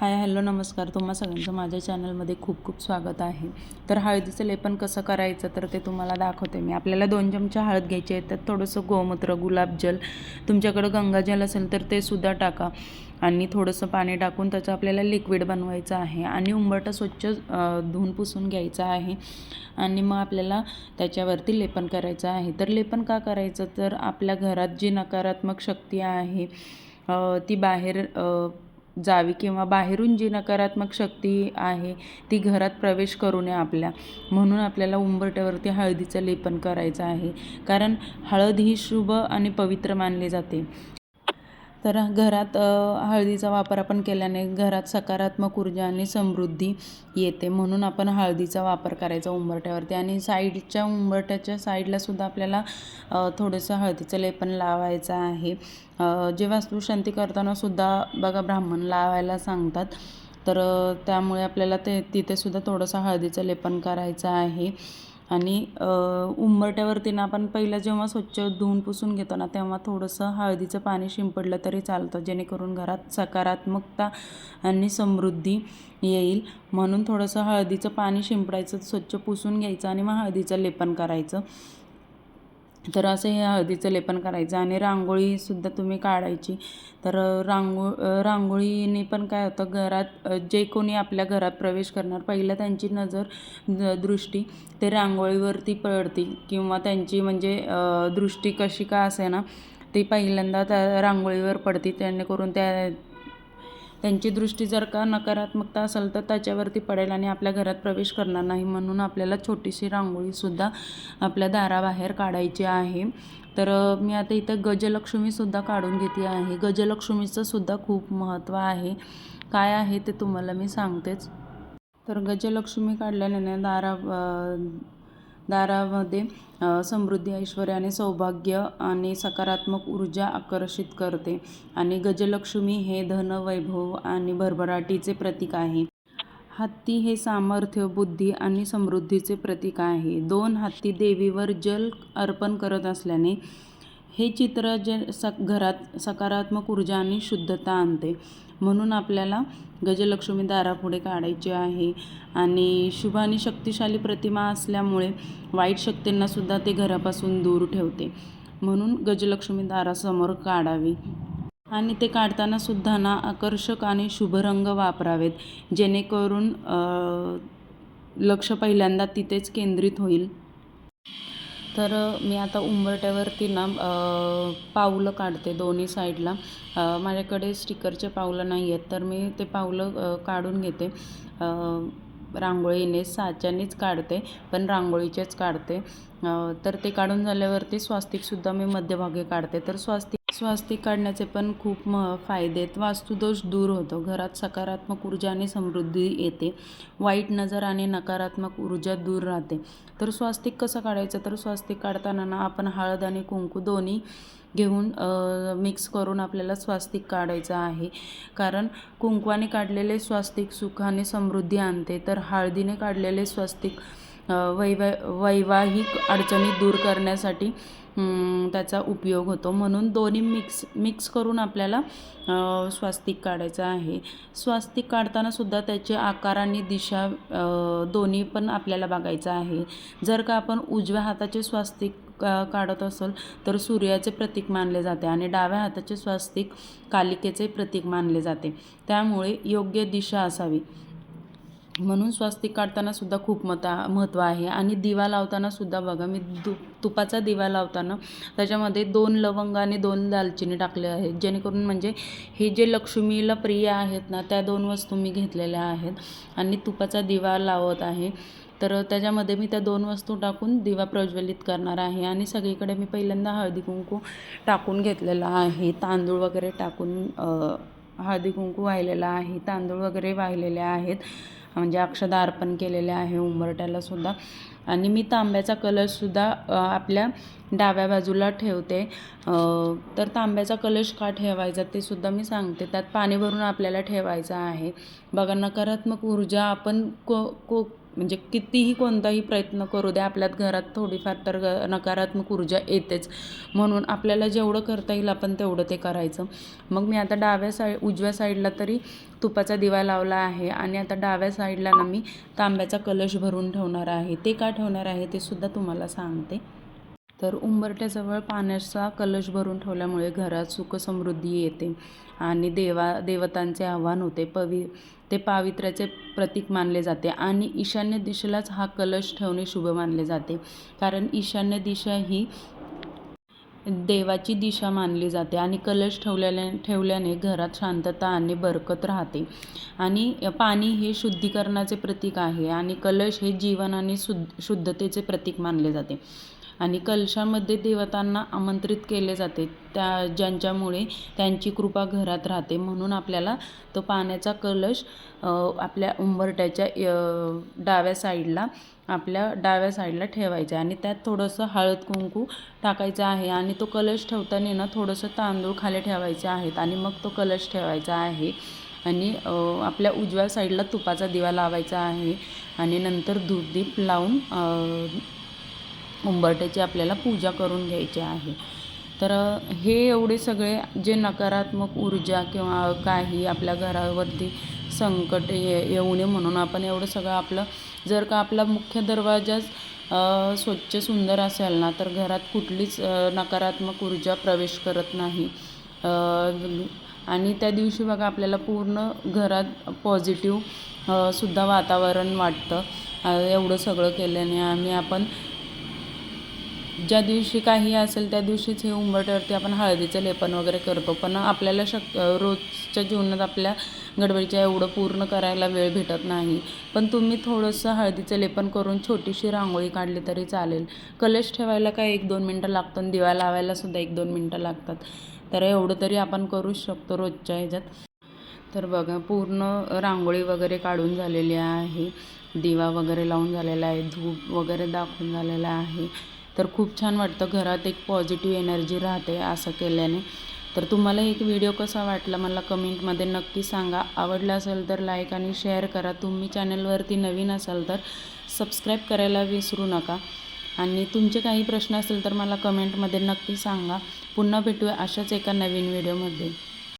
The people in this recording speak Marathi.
हाय हॅलो नमस्कार, तुम्हा सगळ्यांचं माझ्या चॅनलमध्ये खूप खूप स्वागत आहे. तर हळदीचं लेपन कसं करायचं तर ते तुम्हाला दाखवते मी. आपल्याला 2 चमचे हळद घ्यायची आहे. त्यात थोडंसं गोमूत्र, गुलाबजल, तुमच्याकडं गंगाजल असेल तर ते सुद्धा टाका आणि थोडंसं पाणी टाकून त्याचं आपल्याला लिक्विड बनवायचं आहे आणि उंबरठा स्वच्छ धुवून पुसून घ्यायचा आहे आणि मग आपल्याला त्याच्यावरती लेपन करायचं आहे. तर लेपन का करायचं तर आपल्या घरात जी नकारात्मक शक्ती आहे ती बाहेर जावी किंवा बाहेरून जी नकारात्मक शक्ती आहे ती घरात प्रवेश करू नये आपल्या, म्हणून आपल्याला उंबरठ्यावरती हळदीचं लेपन करायचं आहे. कारण हळद ही शुभ आणि पवित्र मानली जाते. तर घरात हळदीचा वापर आपण केल्याने घरात सकारात्मक ऊर्जा आणि समृद्धी येते, म्हणून आपण हळदीचा वापर करायचा उंबरठ्यावरती. आणि साईडच्या उंबरठ्याच्या साईडला सुद्धा आपल्याला थोडंसं हळदीचं लेपन लावायचं आहे. जे वास्तुशांती करताना सुद्धा बघा ब्राह्मण लावायला सांगतात. तर त्यामुळे आपल्याला तिथे सुद्धा थोडंसं हळदीचं लेपन करायचं आहे. आणि उंबरठ्यावरती ना आपण पहिलं जेव्हा स्वच्छ धुवून पुसून घेतो ना तेव्हा थोडंसं हळदीचं पाणी शिंपडलं तरी चालतं, जेणेकरून घरात सकारात्मकता आणि समृद्धी येईल. म्हणून थोडंसं हळदीचं पाणी शिंपडायचं, स्वच्छ पुसून घ्यायचं आणि मग हळदीचं लेपन करायचं. तर असं हे हळदीचं लेपन करायचं. आणि रांगोळीसुद्धा तुम्ही काढायची. तर रांगोळीने पण काय होतं, घरात जे कोणी आपल्या घरात प्रवेश करणार पहिलं त्यांची दृष्टी ते रांगोळीवरती पडते किंवा त्यांची म्हणजे दृष्टी कशी का असेना ती पहिल्यांदा त्या रांगोळीवर पडते, जेणेकरून त्यांची दृष्टी जर का नकारात्मकता असेल तर त्याच्यावरती पडेल आणि आपल्या घरात प्रवेश करणार नाही. म्हणून आपल्याला छोटीशी रांगोळीसुद्धा आपल्या दाराबाहेर काढायची आहे. तर मी आता इथं गजलक्ष्मीसुद्धा काढून घेते आहे. गजलक्ष्मीचं सुद्धा खूप महत्त्व आहे. काय आहे ते तुम्हाला मी सांगतेच. तर गजलक्ष्मी काढल्याने दारामध्ये समृद्धी, ऐश्वर्य आणि सौभाग्य आणि सकारात्मक ऊर्जा आकर्षित करते. आणि गजलक्ष्मी हे धन, वैभव आणि भरभराटीचे प्रतीक आहे. हत्ती हे सामर्थ्य, बुद्धी आणि समृद्धीचे प्रतीक आहे. 2 हत्ती देवीवर जल अर्पण करत असल्याने हे चित्र घरात सकारात्मक ऊर्जा आणि शुद्धता आणते. म्हणून आपल्याला गजलक्ष्मी दारापुढे काढायची आहे. आणि शुभ आणि शक्तिशाली प्रतिमा असल्यामुळे वाईट शक्तींनासुद्धा ते घरापासून दूर ठेवते. म्हणून गजलक्ष्मी दारासमोर काढावी. आणि ते काढताना सुद्धा ना आकर्षक आणि शुभ रंग वापरावेत, जेणेकरून लक्ष पहिल्यांदा तिथेच केंद्रित होईल. तर मी आता उंबरठ्यावरती ना पाऊलं काढते दोन्ही साईडला. माझ्याकडे स्टिकरचे पाऊलं नाही आहेत, तर मी ते पाऊलं काढून घेते. रांगोळीने साच्यानेच काढते, पण रांगोळीचेच काढते. तर ते काढून झाल्यावरती स्वास्तिकसुद्धा मी मध्यभागी काढते. तर स्वास्तिक काढण्याचे पण खूप फायदे आहेत. वास्तुदोष दूर होतो, घरात सकारात्मक ऊर्जा आणि समृद्धी येते, वाईट नजर आणि नकारात्मक ऊर्जा दूर राहते. तर स्वास्तिक कसं काढायचं तर स्वास्तिक काढताना ना आपण हळद आणि कुंकू दोन्ही घेऊन मिक्स करून आपल्याला स्वास्तिक काढायचं आहे. कारण कुंकवाने काढलेले स्वास्तिक सुख आणि समृद्धी आणते, तर हळदीने काढलेले स्वास्तिक वैवाहिक अडचणी दूर करण्यासाठी त्याचा उपयोग होतो. म्हणून दोन्ही मिक्स करून आपल्याला स्वास्तिक काढायचं आहे. स्वास्तिक काढताना सुद्धा त्याचे आकार आणि दिशा दोन्ही पण आपल्याला बघायचं आहे. जर का आपण उजव्या हाताचे स्वास्तिक काढत असेल तर सूर्याचे प्रतीक मानले जाते आणि डाव्या हाताचे स्वास्तिक कालिकेचे प्रतीक मानले जाते. त्यामुळे योग्य दिशा असावी. म्हणून स्वास्तिक काढताना सुद्धा खूप महत्त्व आहे. आणि दिवा लावताना सुद्धा बघा, मी तुपाचा दिवा लावताना त्याच्यामध्ये 2 लवंग आणि 2 दालचिनी टाकले आहेत, जेणेकरून म्हणजे हे जे लक्ष्मीला प्रिय आहेत ना त्या 2 वस्तू मी घेतलेल्या आहेत आणि तुपाचा दिवा लावत आहे. तर त्याच्यामध्ये मी त्या 2 वस्तू टाकून दिवा प्रज्वलित करणार आहे. आणि सगळीकडे मी पहिल्यांदा हळदी कुंकू टाकून घेतलेला आहे. तांदूळ वगैरे टाकून हळदी कुंकू वाहिलेला आहे, तांदूळ वगैरे वाहिलेले आहेत, म्हणजे अक्षदा अर्पण केलेले आहे उंबरठ्याला सुद्धा. आणि मी तांब्याचा कलशसुद्धा आपल्या डाव्या बाजूला ठेवते. तर तांब्याचा कलश का ठेवायचा ते सुद्धा मी सांगते. त्यात पाणी भरून आपल्याला ठेवायचं आहे. बघा, नकारात्मक ऊर्जा आपण म्हणजे कितीही कोणताही प्रयत्न करू द्या, आपल्यात घरात थोडीफार तर नकारात्मक ऊर्जा येतेच. म्हणून आपल्याला जेवढं करता येईल आपण तेवढं ते करायचं. मग मी आता उजव्या साईडला तरी तुपाचा दिवा लावला आहे आणि आता डाव्या साईडला ना मी तांब्याचा कलश भरून ठेवणार आहे. ते का ठेवणार आहे ते सुद्धा तुम्हाला सांगते. तर उंबरठ्याजवळ पाण्याचा कलश भरून ठेवल्यामुळे घरात सुख समृद्धी येते आणि देवतांचे आवाहन होते. ते पावित्र्याचे प्रतीक मानले जाते आणि ईशान्य दिशेलाच हा कलश ठेवणे शुभ मानले जाते. कारण ईशान्य दिशा ही देवाची दिशा मानली जाते आणि कलश ठेवल्याने घरात शांतता आणि बरकत राहते. आणि पाणी हे शुद्धीकरणाचे प्रतीक आहे आणि कलश हे जीवन आणि शुद्धतेचे प्रतीक मानले जाते. आणि कलशामध्ये देवतांना आमंत्रित केले जाते, ज्यांच्यामुळे त्यांची कृपा घरात राहते. म्हणून आपल्याला तो पाण्याचा कलश आपल्या उंबरठ्याच्या डाव्या साईडला ठेवायचा आणि त्यात थोडंसं हळद कुंकू टाकायचं आहे आणि तो कलश ठेवताना ना थोडंसं तांदूळ खाली ठेवायचे आहेत आणि मग तो कलश ठेवायचा आहे. आणि आपल्या उजव्या साईडला तुपाचा दिवा लावायचा आहे आणि नंतर धूपदीप लावून उंबरठ्याची आपल्याला पूजा करून घ्यायची आहे. तर हे एवढे सगळे जे नकारात्मक ऊर्जा किंवा काही आपल्या घरावरती संकट येऊ नये म्हणून आपण एवढं सगळं आपलं, जर का आपला मुख्य दरवाजा स्वच्छ सुंदर असेल ना तर घरात कुठलीच नकारात्मक ऊर्जा प्रवेश करत नाही. आणि त्या दिवशी बघा आपल्याला पूर्ण घरात पॉझिटिव्ह सुद्धा वातावरण वाटतं. एवढं सगळं केल्याने आपण ज्या दिवशी काही असेल त्या दिवशीच हे उंबरठ्यावरती आपण हळदीचं लेपन वगैरे करतो. पण आपल्याला रोजच्या जीवनात आपल्या गडबडीच्या एवढं पूर्ण करायला वेळ भेटत नाही. पण तुम्ही थोडंसं हळदीचं लेपन करून छोटीशी रांगोळी काढली तरी चालेल. कलश ठेवायला काय 1-2 मिनटं लागतं आणि दिवा लावायलासुद्धा 1-2 मिनटं लागतात. तर एवढं तरी आपण करूच शकतो रोजच्या ह्याच्यात. तर बघा पूर्ण रांगोळी वगैरे काढून झालेली आहे, दिवा वगैरे लावून झालेला आहे, धूप वगैरे दाखवून झालेला आहे. तर खूप छान वाटतं, घरात एक पॉझिटिव्ह एनर्जी राहते असं केल्याने. तर तुम्हाला एक व्हिडिओ कसा वाटला मला कमेंटमध्ये नक्की सांगा. आवडला असेल तर लाईक आणि शेअर करा. तुम्ही चॅनलवरती नवीन असाल तर सबस्क्राईब करायला विसरू नका. आणि तुमचे काही प्रश्न असेल तर मला कमेंटमध्ये नक्की सांगा. पुन्हा भेटूया अशाच एका नवीन व्हिडिओमध्ये.